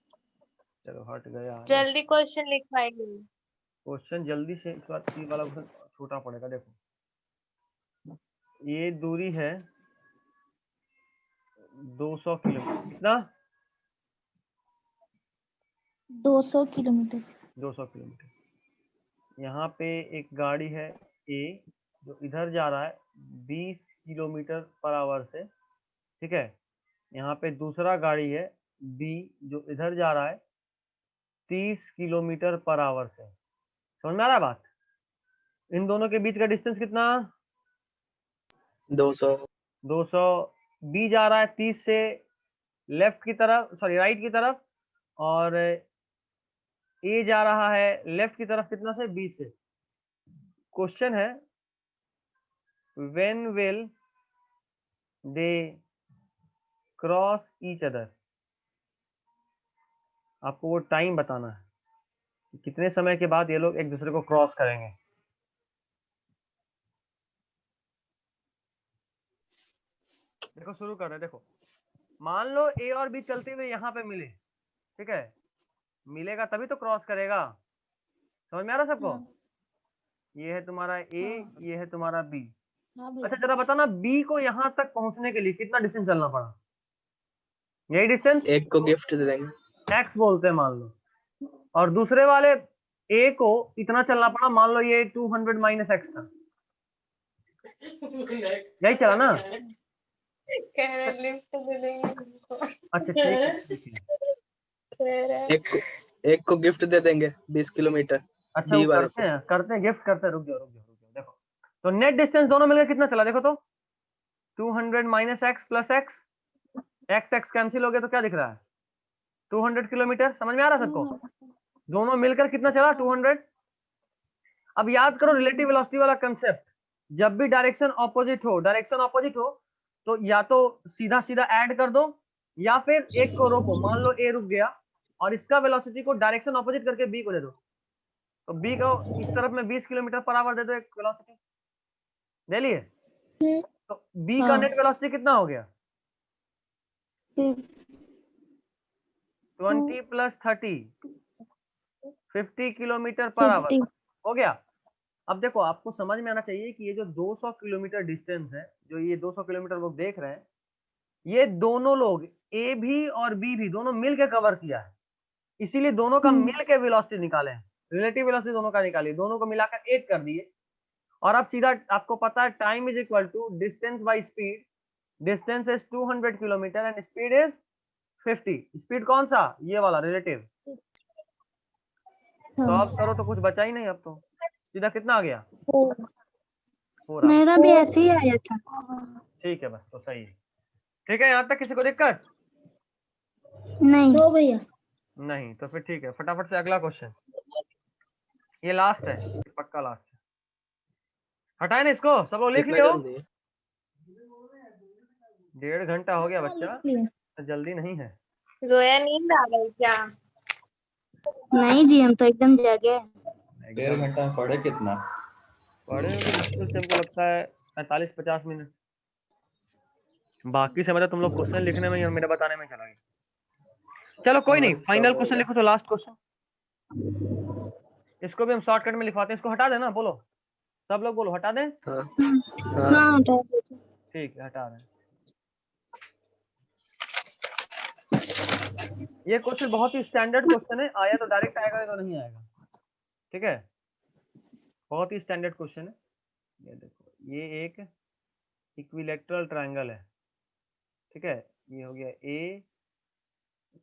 Speaker 1: चलो हट गया।
Speaker 6: जल्दी क्वेश्चन लिखवाएंगे।
Speaker 1: क्वेश्चन जल्दी से, इस बार ये वाला क्वेश्चन छोटा पड़ेगा। देखो ये दूरी है 200 किलोमीटर। कितना?
Speaker 3: 200 किलोमीटर।
Speaker 1: 200 किलोमीटर। यहाँ पे एक गाड़ी है ए जो इधर जा रहा है 20 किलोमीटर पर आवर से, ठीक है। यहाँ पे दूसरा गाड़ी है बी जो इधर जा रहा है 30 किलोमीटर पर आवर से। समझ में आ रहा है बात? इन दोनों के बीच का डिस्टेंस कितना?
Speaker 2: 200।
Speaker 1: 200। बी जा रहा है 30 से लेफ्ट की तरफ, सॉरी राइट की तरफ, और ए जा रहा है लेफ्ट की तरफ कितना से? 20 से। क्वेश्चन है when will they cross each other. आपको वो टाइम बताना है कि कितने समय के बाद ये लोग एक दूसरे को क्रॉस करेंगे। देखो शुरू कर रहे हैं। देखो मान लो ए और बी चलते हुए यहाँ पे मिले, ठीक है। मिलेगा तभी तो क्रॉस करेगा। समझ में आ रहा है सबको?
Speaker 3: हाँ
Speaker 1: ये है तुम्हारा ए,
Speaker 3: हाँ
Speaker 1: ये है तुम्हारा बी।
Speaker 3: हाँ
Speaker 1: अच्छा
Speaker 3: भैया।
Speaker 1: जरा बताना बी को यहाँ तक पहुंचने के लिए कितना डिस्टेंस चलना पड़ा? यही डिस्टेंस
Speaker 2: एक को गिफ्ट दे देंगे।
Speaker 1: एक्स बोलते हैं मान लो, और दूसरे वाले ए को इतना चलना पड़ा, मान लो ये 200 माइनस एक्स था। यही चला ना?
Speaker 6: कह रहे लिफ्ट दे देंगे हमको।
Speaker 1: अच्छा ठीक है, ठीक है।
Speaker 6: कह रहे
Speaker 2: एक को गिफ्ट दे देंगे 20 किलोमीटर।
Speaker 1: अच्छा वो
Speaker 2: बी वाले
Speaker 1: करते हैं गिफ्ट करते हैं। रुक जाओ। देखो तो नेट डिस्टेंस दोनों मिलकर कितना चला? देखो तो 200 minus x plus x, x x cancel हो गया तो क्या दिख रहा है? 200 किलोमीटर। समझ में आ रहा है सबको? दोनों मिलकर कितना चला? 200। अब याद करो रिलेटिव वेलोसिटी वाला कंसेप्ट। जब भी डायरेक्शन ऑपोजिट हो तो या तो सीधा सीधा ऐड कर दो या फिर एक को रोको। मान लो ए रुक गया और इसका वेलोसिटी को डायरेक्शन ऑपोजिट करके बी को दे दो, तो बी को इस तरफ में 20 किलोमीटर पर आवर दे दो एक वेलोसिटी। दे लिए? तो बी का नेट वेलोसिटी कितना हो गया? 20 प्लस 30 50 किलोमीटर पर आवर हो गया। अब देखो आपको समझ में आना चाहिए कि ये जो 200 किलोमीटर डिस्टेंस है, जो ये 200 किलोमीटर लोग देख रहे हैं, ये दोनों लोग ए भी और बी भी दोनों मिल के कवर किया है। इसीलिए दोनों का मिल के वेलोसिटी निकाले हैं। रिलेटिव वेलोसिटी दोनों का निकालिए, दोनों को मिलाकर एक कर दिए। और अब सीधा आपको पता है time is equal to distance by speed. Distance is 200 kilometre and speed is 50। Speed कौन सा? ये वाला रिलेटिव। सॉल्व करो तो कुछ बचा ही नहीं। अब तो सीधा कितना आ गया? 4
Speaker 7: मेरा भी ऐसे ही आया था।
Speaker 1: ठीक है बस, तो सही है। ठीक है, यहाँ तक किसी को दिक्कत
Speaker 7: नहीं
Speaker 3: दो भैया।
Speaker 1: नहीं? तो फिर ठीक है, फटाफट से अगला क्वेश्चन। ये लास्ट है, ये पक्का लास्ट है। हटाए ना इसको, सब लोग लिख
Speaker 2: इतना
Speaker 1: लियो।
Speaker 2: जल्दी
Speaker 1: 1.5 घंटा हो गया
Speaker 3: हाँ,
Speaker 1: बच्चा,
Speaker 3: लिख लिया।
Speaker 1: तो जल्दी नहीं है।
Speaker 6: जोया नींद आ गई क्या?
Speaker 7: नहीं जी, हम तो एकदम जागे हैं।
Speaker 4: 1.5 घंटा में पढ़े कितना?
Speaker 1: पढ़े होगे मुश्किल से, हमको लगता है 45-50 मिनट। बाकी समय तो तुम लोग क्वेश्चन लिखने में और मेरे बताने में चला गया। चलो कोई नहीं, फाइनल क्वेश्चन लिखो तो लास्ट क्वेश्चन। इसको भी हम शॉर्टकट में लिखवाते हैं। इसको हटा देना, बोलो सब लोग, बोलो हटा दें।
Speaker 2: हाँ
Speaker 7: हाँ हटा दीजिए।
Speaker 1: ठीक है, हटा दें। ये क्वेश्चन बहुत ही स्टैंडर्ड क्वेश्चन है, आया तो डायरेक्ट आएगा तो नहीं आएगा। ठीक है, बहुत ही स्टैंडर्ड क्वेश्चन है। ये देखो, ये एक इक्विलैटरल ट्रायंगल है, ठीक है। ये हो गया ए,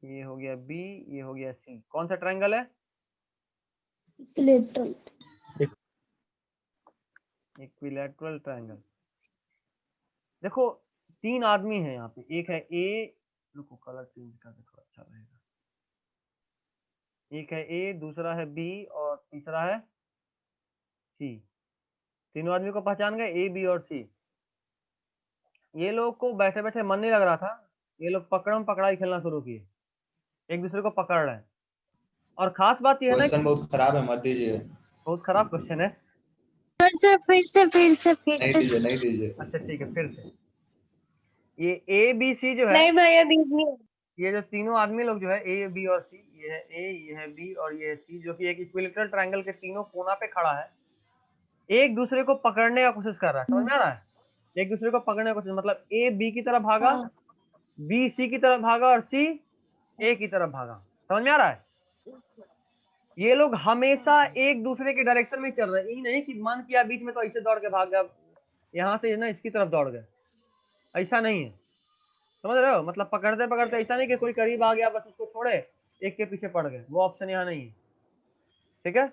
Speaker 1: ये हो गया बी, ये हो गया सी। कौन सा ट्रायंगल है?
Speaker 3: इक्विलैटरल।
Speaker 1: Equilateral triangle. देखो 3 आदमी हैं यहाँ पे। एक है ए, रुको कलर चेंज कर दे थोड़ा अच्छा रहेगा। एक है ए, दूसरा है बी और तीसरा है सी। तीनों आदमी को पहचान गए, ए बी और सी। ये लोग को बैठे बैठे मन नहीं लग रहा था, ये लोग पकड़म पकड़ाई खेलना शुरू किए, एक दूसरे को पकड़ रहे हैं। और खास बात ये है ना,
Speaker 4: क्वेश्चन बहुत खराब है, मत दीजिए।
Speaker 1: बहुत खराब क्वेश्चन है।
Speaker 4: नहीं दीजिए, नहीं दीजिए।
Speaker 1: अच्छा ठीक है, फिर से ये ए बी सी जो है,
Speaker 6: नहीं भैया दीजिए।
Speaker 1: ये जो तीनों आदमी लोग जो है ए बी और सी, ये है ए, ये है बी और ये है सी, जो कि एक इक्विलेटरल ट्रायंगल के तीनों कोना पे खड़ा है, एक दूसरे को पकड़ने का कोशिश कर रहा है। समझ में आ रहा है? एक दूसरे को पकड़ने का कोशिश, मतलब ए बी की तरफ भागा, बी सी की तरफ भागा और सी ए की तरफ भागा। समझ में आ रहा है? ये लोग हमेशा एक दूसरे के डायरेक्शन में चल रहे हैं, ये नहीं कि मन किया बीच में तो ऐसे दौड़ के भाग गया, यहाँ से ना इसकी तरफ दौड़ गए, ऐसा नहीं है। समझ रहे हो? मतलब पकड़ते पकड़ते ऐसा नहीं कि कोई करीब आ गया बस उसको छोड़े एक के पीछे पड़ गए, वो ऑप्शन यहाँ नहीं है। ठीक है,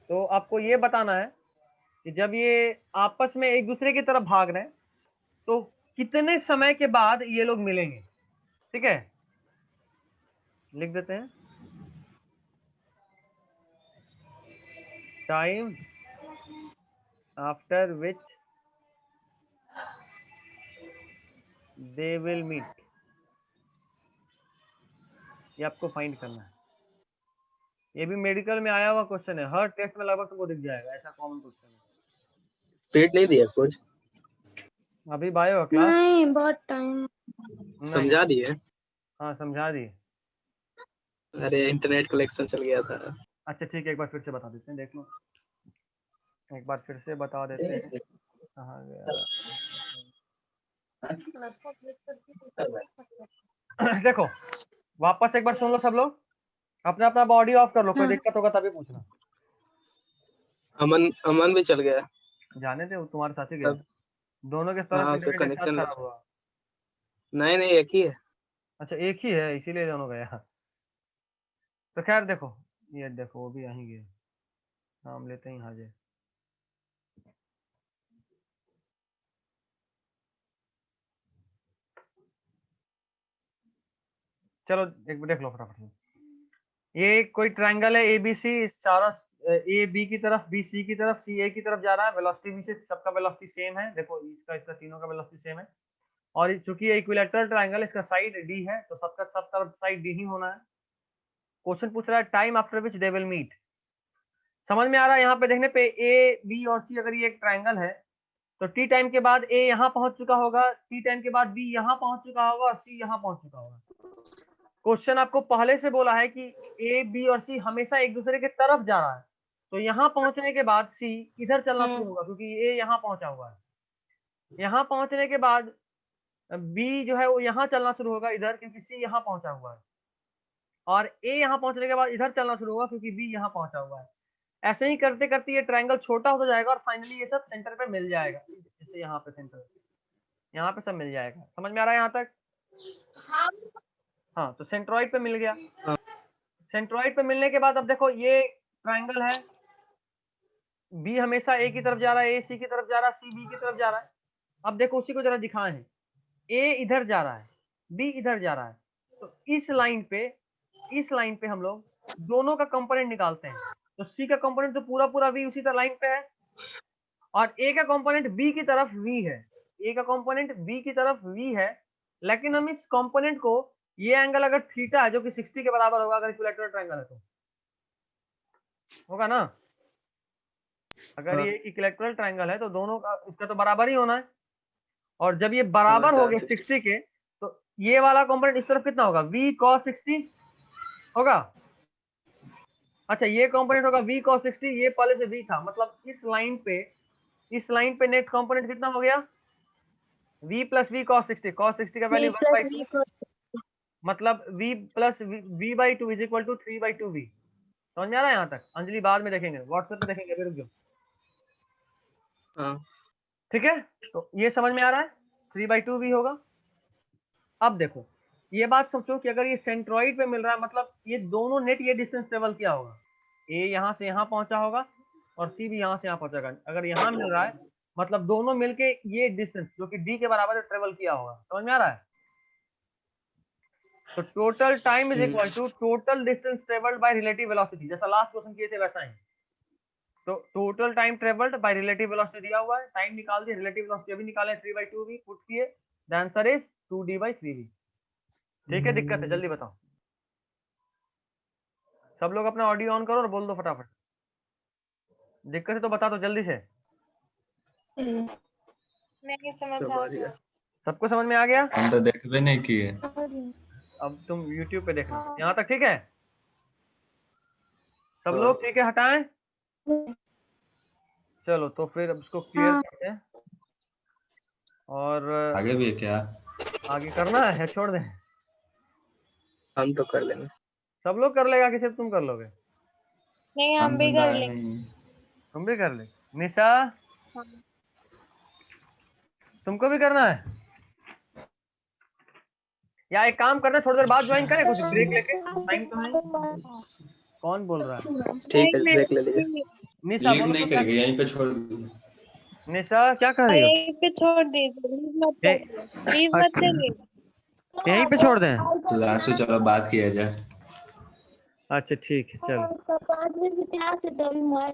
Speaker 1: तो आपको ये बताना है कि जब ये आपस में एक दूसरे की तरफ भाग रहे हैं तो कितने समय के बाद ये लोग मिलेंगे। ठीक है, लिख देते हैं, time after which they will meet. ये आपको फाइंड करना है। ये भी मेडिकल में आया हुआ क्वेश्चन है, हर टेस्ट में लगभग तुमको दिख जाएगा, ऐसा कॉमन क्वेश्चन है।
Speaker 2: स्पीड नहीं दिया कुछ,
Speaker 1: अभी बायो क्लास
Speaker 7: नहीं बहुत टाइम।
Speaker 2: समझा दिए।
Speaker 1: हाँ समझा दी।
Speaker 2: अरे इंटरनेट कलेक्शन चल गया था।
Speaker 1: अच्छा ठीक है, एक बार फिर से बता देते हैं, देख लो एक बार फिर से बता देते हैं। कहाँ गया? देखो वापस एक बार सुन लो सब लोग, अपना अपना बॉडी ऑफ कर लो, कोई
Speaker 7: हाँ।
Speaker 1: दिक्कत होगा तभी पूछना।
Speaker 2: अमन अमन भी चल गया।
Speaker 1: जाने दे, वो तुम्हारे साथ ही गया,
Speaker 2: अब
Speaker 1: दोनों के तरफ
Speaker 2: हाँ, उसका
Speaker 1: इंटरनेट एक साथ
Speaker 2: कनेक्शन
Speaker 1: खराब हुआ।
Speaker 2: नहीं नहीं एक ही है।
Speaker 1: अच्छा एक ही है, इसीलिए दोनों गया। तो खैर देखो, ये देखो वो भी यहीं गए, नाम लेते हैं हाजिर। चलो एक बार देख लो फटाफट से। ये कोई ट्रायंगल है एबीसी, इस चारों ए बी की तरफ, बी सी की तरफ, सी ए की तरफ जा रहा है, वेलोसिटी बी से सबका वेलोसिटी सेम है। देखो इसका इसका तीनों का वेलोसिटी सेम है, और चूंकि ये इक्विलेटरल ट्रायंगल, इसका साइड डी है तो सबका सब तरफ साइड डी ही होना है। क्वेश्चन पूछ रहा है time after which they will meet. समझ में आ रहा है? यहाँ पे देखने पे ए बी और सी, अगर ये एक ट्रायंगल है तो टी टाइम के बाद ए यहाँ पहुंच चुका होगा, टी टाइम के बाद बी यहाँ पहुंच चुका होगा और सी यहाँ पहुंच चुका होगा। क्वेश्चन आपको पहले से बोला है कि ए बी और सी हमेशा एक दूसरे के तरफ जा रहा है, तो यहाँ पहुंचने के बाद सी इधर चलना शुरू होगा क्योंकि ए यहाँ पहुंचा हुआ है। यहाँ पहुंचने के बाद बी जो है वो यहाँ चलना शुरू होगा इधर, क्योंकि सी यहाँ पहुंचा हुआ है, और ए यहाँ पहुंचने के बाद इधर चलना शुरू होगा क्योंकि बी यहाँ पहुंचा हुआ है। ऐसे ही करते करते ये ट्रायंगल छोटा होता जाएगा और फाइनली ये सब सेंटर पे मिल जाएगा, जैसे यहाँ पे सेंटर, यहाँ पे सब मिल जाएगा। समझ में आ रहा है यहाँ तक? हाँ, तो सेंट्रॉइड पे मिल गया। सेंट्रॉइड पे मिलने के बाद अब देखो ये ट्रायंगल है, बी हमेशा ए की तरफ जा रहा है, ए सी की तरफ जा रहा है, सी बी की तरफ जा रहा है। अब देखो उसी को जरा दिखाए हैं, ए इधर जा रहा है, बी इधर जा रहा है, तो इस लाइन पे हम लोग दोनों का कंपोनेंट निकालते हैं। तो सी का कंपोनेंट तो पूरा पूरा वी उसी तरह लाइन पे है, और ए का कंपोनेंट बी की तरफ वी है, ए का कंपोनेंट बी की तरफ वी है, लेकिन हम इस कंपोनेंट को, ये एंगल अगर थीटा है जो कि 60 के बराबर होगा, अगर इक्विलेटरल ट्रायंगल है तो होगा ना। अगर ये इक्विलेटरल ट्रायंगल है तो दोनों का इसका तो बराबर ही होना है, और जब ये बराबर हो गए 60 के, तो ये वाला कंपोनेंट इस तरफ कितना होगा, v cos 60 होगा। अच्छा ये कंपोनेंट होगा v cos 60, ये पहले से v था, मतलब इस लाइन पे नेट कंपोनेंट कितना हो गया, v plus v cos 60, cos 60 का वैल्यू 1/2, मतलब v plus v/2 is equal to 3/2v। समझ में आ रहा है यहाँ तक? अंजलि बाद में देखेंगे, व्हाट्सएप पे देखेंगे, अभी रुक जाओ। ठीक है, तो ये समझ में आ रहा है, 3/2v होगा। अब देखो ये बात सोचो कि अगर ये सेंट्रॉइड पे मिल रहा है, मतलब ये दोनों नेट ये डिस्टेंस ट्रेवल किया होगा, ए यहाँ से यहाँ पहुंचा होगा और सी भी यहाँ से यहाँ पहुंचेगा। अगर यहाँ मिल रहा है मतलब दोनों मिलके ये डिस्टेंस जो कि डी के बराबर है ट्रेवल किया होगा। समझ में आ रहा है? तो total time is equal to total distance travelled by relative velocity, जैसा लास्ट क्वेश्चन किए थे वैसा ही। तो total time travelled by relative velocity दिया हुआ है, टाइम निकाल दिए, रिलेटिव वेलोसिटी अभी निकाले 3/2v, पुट किए, द आंसर इज 2d/3v। ठीक है, दिक्कत है, जल्दी बताओ। सब लोग अपना ऑडियो ऑन करो और बोल दो फटाफट। दिक्कत है तो बता दो जल्दी से।
Speaker 6: नहीं समझ आ
Speaker 2: समझ
Speaker 6: गया।
Speaker 2: गया।
Speaker 1: सबको समझ में आ गया?
Speaker 4: हम तो देखबे नहीं किए।
Speaker 1: अब तुम YouTube पे देखना। यहाँ तक ठीक है? सब लोग ठीक है? हटाएं। चलो तो फिर अब इसको क्लियर
Speaker 7: हाँ।
Speaker 1: करते हैं। और
Speaker 4: आगे भी है क्या?
Speaker 1: आगे करना है या छोड़ दें?
Speaker 2: हम तो कर लेंगे।
Speaker 1: सब लोग कर लेगा कि सिर्फ तुम कर लोगे?
Speaker 6: नहीं हम भी
Speaker 4: धंधा
Speaker 6: कर
Speaker 4: है
Speaker 6: लेंगे।
Speaker 4: नहीं।
Speaker 1: तुम भी कर ले। निशा
Speaker 6: हाँ।
Speaker 1: तुमको भी करना है? या एक काम करना, थोड़ी देर बाद ज्वाइन करें, कुछ ब्रेक लेके। टाइम तो है। कौन बोल रहा है?
Speaker 2: ठीक है, ब्रेक ले लीजिए।
Speaker 1: निशा
Speaker 4: लीव
Speaker 1: बोलो
Speaker 4: नहीं
Speaker 1: तो क्या?
Speaker 4: करेगा, यहीं पे छोड़ दीजिए।
Speaker 1: निशा क्या कर रही हो?
Speaker 6: यहीं पे छोड़ दीजिए, लीव मत
Speaker 1: ए-
Speaker 6: करिए, लीव मत
Speaker 1: अच्छा।
Speaker 6: करिए।
Speaker 1: यहीं पे छोड़ दें?
Speaker 4: सुधांशु चलो बात किया जाए।
Speaker 1: अच्छा ठीक है, चलो।
Speaker 3: 5 बजे क्लास है तो अभी मोबाइल